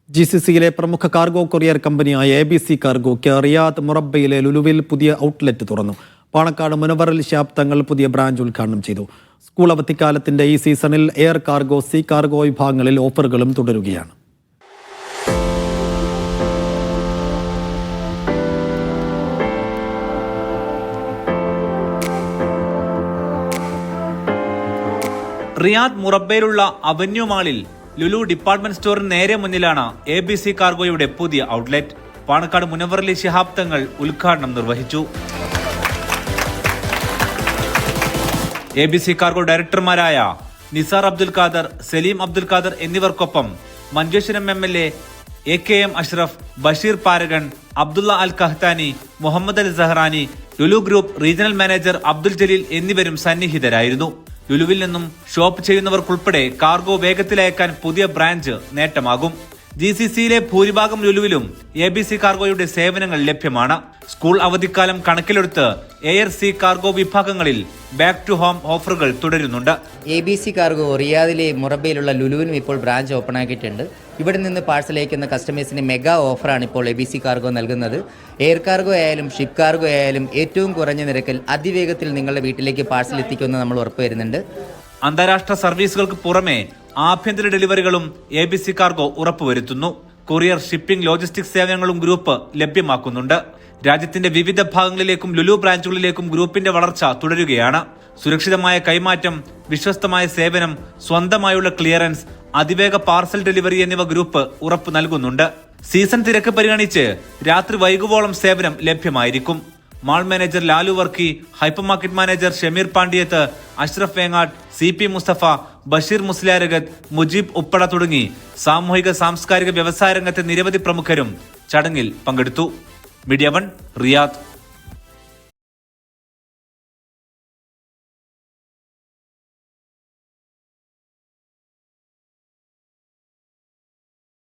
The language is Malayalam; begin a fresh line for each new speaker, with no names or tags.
GCCയിലെ പ്രമുഖ കാർഗോ കൊറിയർ കമ്പനിയായ ABC കാർഗോയ്ക്ക് റിയാദ് മുറബയിലെ ലുലുവിൽ പുതിയ ഔട്ട്ലെറ്റ് തുറന്നു. പാണക്കാട് മുനവറൽ ശിഹാബ് തങ്ങൾ പുതിയ ബ്രാഞ്ച് ഉദ്ഘാടനം ചെയ്തു. സ്കൂൾ അവധിക്കാലത്തിന്റെ ഈ സീസണിൽ എയർ കാർഗോ, സീ കാർഗോ വിഭാഗങ്ങളിൽ ഓഫറുകളും തുടരുകയാണ്.
റിയാദ് മുറബയിലുള്ള അവന്യൂ മാളിൽ ലുലു ഡിപ്പാർട്ട്മെന്റ് സ്റ്റോറിന് നേരെ മുന്നിലാണ് ABC കാർഗോയുടെ പുതിയ ഔട്ട്ലെറ്റ്. പാണക്കാട് മുനവറൽ ശിഹാബ് തങ്ങൾ ഉദ്ഘാടനം നിർവഹിച്ചു. ABC കാർഗോ ഡയറക്ടർമാരായ നിസാർ അബ്ദുൽ ഖാദർ, സലീം അബ്ദുൽ ഖാദർ എന്നിവർക്കൊപ്പം Manjeshwaram MLA AKM Ashraf, Basheer Paragon, Abdullah Al Qahtani, Muhammad Al Zahrani, Lulu group regional manager Abdul Jaleel എന്നിവരും സന്നിഹിതരായിരുന്നു. ലുലുവിൽ നിന്നും ഷോപ്പ് ചെയ്യുന്നവർക്കുൾപ്പെടെ കാർഗോ വേഗത്തിലയക്കാൻ പുതിയ ബ്രാഞ്ച് നേട്ടമാകും. GCCയിലെ ഭൂരിഭാഗം ലുലുവിലും ABC കാർഗോയുടെ സേവനങ്ങൾ ലഭ്യമാണ്. സ്കൂൾ അവധിക്കാലം കണക്കിലെടുത്ത് എയർ, സീ കാർഗോ വിഭാഗങ്ങളിൽ ബാക്ക് ടു ഹോം ഓഫറുകൾ തുടരുന്നുണ്ട്.
ABC കാർഗോ റിയാദിലെ മുറബയിലുള്ള ലുലുവിനും ഇപ്പോൾ ബ്രാഞ്ച് ഓപ്പൺ ആക്കിയിട്ടുണ്ട്. ഇവിടെ നിന്ന് പാഴ്സൽ അയക്കുന്ന കസ്റ്റമേഴ്സിന് മെഗാ ഓഫറാണ് ഇപ്പോൾ ABC കാർഗോ നൽകുന്നത്. എയർ കാർഗോ ആയാലും ഷിപ്പ് കാർഗോ ആയാലും ഏറ്റവും കുറഞ്ഞ നിരക്കിൽ അതിവേഗത്തിൽ നിങ്ങളുടെ വീട്ടിലേക്ക് പാഴ്സൽ എത്തിക്കുമെന്ന് നമ്മൾ ഉറപ്പുവരുന്നുണ്ട്.
അന്താരാഷ്ട്ര സർവീസുകൾക്ക് പുറമെ ആഭ്യന്തര ഡെലിവറികളും ABC കാർഗോ ഉറപ്പുവരുത്തുന്നു. കൊറിയർ, ഷിപ്പിംഗ്, ലോജിസ്റ്റിക്സ് സേവനങ്ങളും ഗ്രൂപ്പ് ലഭ്യമാക്കുന്നുണ്ട്. രാജ്യത്തിന്റെ വിവിധ ഭാഗങ്ങളിലേക്കും ലുലു ബ്രാഞ്ചുകളിലേക്കും ഗ്രൂപ്പിന്റെ വളർച്ച തുടരുകയാണ്. സുരക്ഷിതമായ കൈമാറ്റം, വിശ്വസ്തമായ സേവനം, സ്വന്തമായുള്ള ക്ലിയറൻസ്, അതിവേഗ പാർസൽ ഡെലിവറി എന്നിവ ഗ്രൂപ്പ് ഉറപ്പു നൽകുന്നുണ്ട്. സീസൺ തിരക്ക് പരിഗണിച്ച് രാത്രി വൈകുവോളം സേവനം ലഭ്യമായിരിക്കും. Mall manager Lalu Varkey, hypermarket manager Shameer Pandiyath, Ashraf Vengad, CP Musthafa, Basheer Musliyaragath, Mujeeb Uppada തുടങ്ങി സാമൂഹിക സാംസ്കാരിക വ്യവസായ രംഗത്തെ നിരവധി പ്രമുഖരും ചടങ്ങിൽ പങ്കെടുത്തു. Media 1 Riyadh.